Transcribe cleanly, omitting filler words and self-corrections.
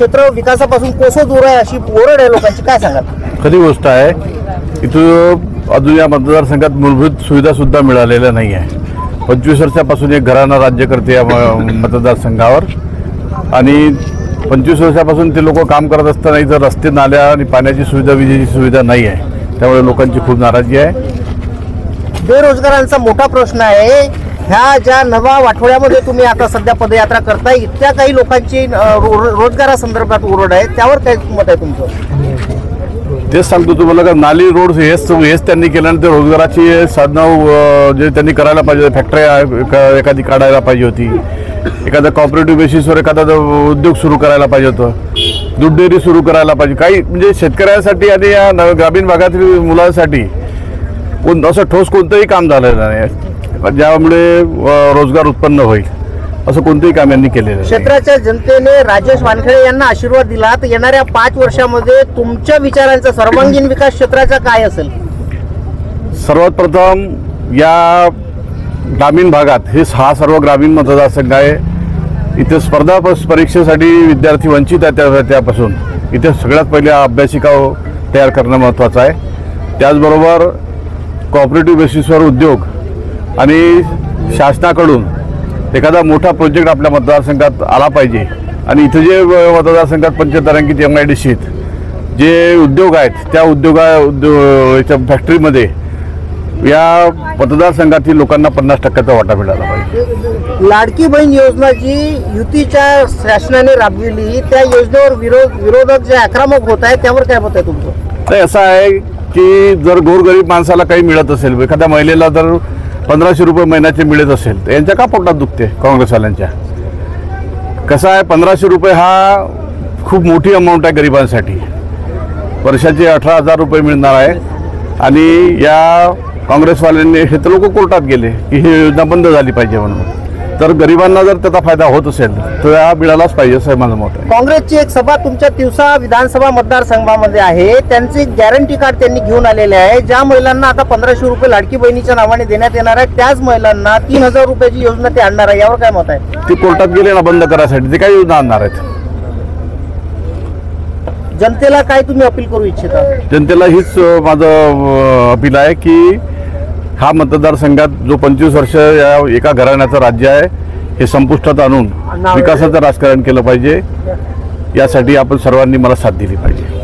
क्षेत्र विकासापासून कोसो दूर आहे अशी ओरड आहे लोकांची, काय सांगाल? खरी गोष्ट आहे. इथं अजून या मतदारसंघात मूलभूत सुविधा सुद्धा मिळालेल्या नाही आहे. 25 वर्षापासून एक घराणा राज्य करते या मतदारसंघावर आणि 25 वर्षापासून ते लोक काम करत असताना इथं रस्ते, नाल्या आणि पाण्याची सुविधा, विजेची सुविधा नाही आहे. त्यामुळे लोकांची खूप नाराजी आहे. बेरोजगारांचा मोठा प्रश्न आहे. ह्या ज्या नवा वाठोड्यामध्ये तुम्ही आता सध्या पदयात्रा करताय, इतक्या काही लोकांची रोजगारासंदर्भात ओरड आहे, त्यावर काय मत आहे तुमचं? तेच सांगतो तुम्हाला का नाली, रोड हेच त्यांनी केल्यानंतर रोजगाराची साधनं जे त्यांनी करायला पाहिजे, फॅक्टरी एखादी काढायला पाहिजे होती, एखाद्या कॉपरेटिव्ह बेसिसवर एखादा उद्योग सुरू करायला पाहिजे होतं, दूध डेअरी सुरू करायला पाहिजे. काही म्हणजे शेतकऱ्यांसाठी आणि या ग्रामीण भागातील मुलांसाठी असं ठोस कोणतंही काम झालेलं नाही, ज्यामुळे रोजगार उत्पन्न होईल असं कोणतंही काम यांनी केलेलं नाही. क्षेत्राच्या जनतेने राजेश वानखेडे यांना आशीर्वाद दिला, तर येणाऱ्या 5 वर्षामध्ये तुमच्या विचारांचा सर्वांगीण विकास क्षेत्राचा काय असेल? सर्वात प्रथम या ग्रामीण भागात हा सर्व ग्रामीण मतदारसंघ आहे. इथे स्पर्धा परीक्षेसाठी विद्यार्थी वंचित आहे. त्यापासून इथे सगळ्यात पहिले अभ्यासिका तयार करणं महत्त्वाचं आहे. त्याचबरोबर कॉपरेटिव्ह बेसिसवर उद्योग आणि शासनाकडून एखादा मोठा प्रोजेक्ट आपल्या मतदारसंघात आला पाहिजे. आणि इथे जे मतदारसंघात पंचतारांकित MIDC जे उद्योग आहेत त्या फॅक्टरीमध्ये या मतदारसंघातील लोकांना 50% वाटा मिळाला पाहिजे. लाडकी बहीण योजना जी युतीच्या शासनाने राबविली, त्या योजनेवर विरोधक जे आक्रमक होत आहेत त्यावर काय मत आहे तुमचं? नाही, असं आहे की जर गोरगरीब माणसाला काही मिळत असेल, एखाद्या महिलेला जर 1500 रुपये महिन्याचे मिळत असेल तर यांच्या का पोटात दुखते काँग्रेसवाल्यांच्या? कसं आहे, 1500 रुपये हा खूप मोठी अमाऊंट आहे गरिबांसाठी. वर्षाचे 18,000 रुपये मिळणार आहे. आणि या काँग्रेसवाल्यांनी हे तर लोक कोर्टात गेले की ही योजना बंद झाली पाहिजे म्हणून. तर गरिबांना जर त्याचा फायदा होत असेल तर हा मिळालाच पाहिजे असं माझं मत आहे. काँग्रेसची एक सभा तुमच्या तिवसा विधानसभा मतदारसंघामध्ये आहे. त्यांचे गॅरंटी कार्ड त्यांनी घेऊन आलेले आहे. ज्या महिलांना आता 1500 रुपये लाडकी बहिणीच्या नावाने देण्यात येणार आहे, त्याच महिलांना 3000 रुपयाची योजना ते आणणार आहे. यावर काय मत आहे? ते कोर्टात गेले ना बंद करायसाठी, ते काय योजना आणणार आहेत? जनतेला काय तुम्ही अपील करू इच्छिता? जनतेला हीच माझं अपील आहे की हा मतदारसंघात जो 25 वर्ष या एका घराण्याचं राज्य आहे हे संपुष्टात आणून विकासाचं राजकारण केलं पाहिजे. यासाठी आपण सर्वांनी मला साथ दिली पाहिजे.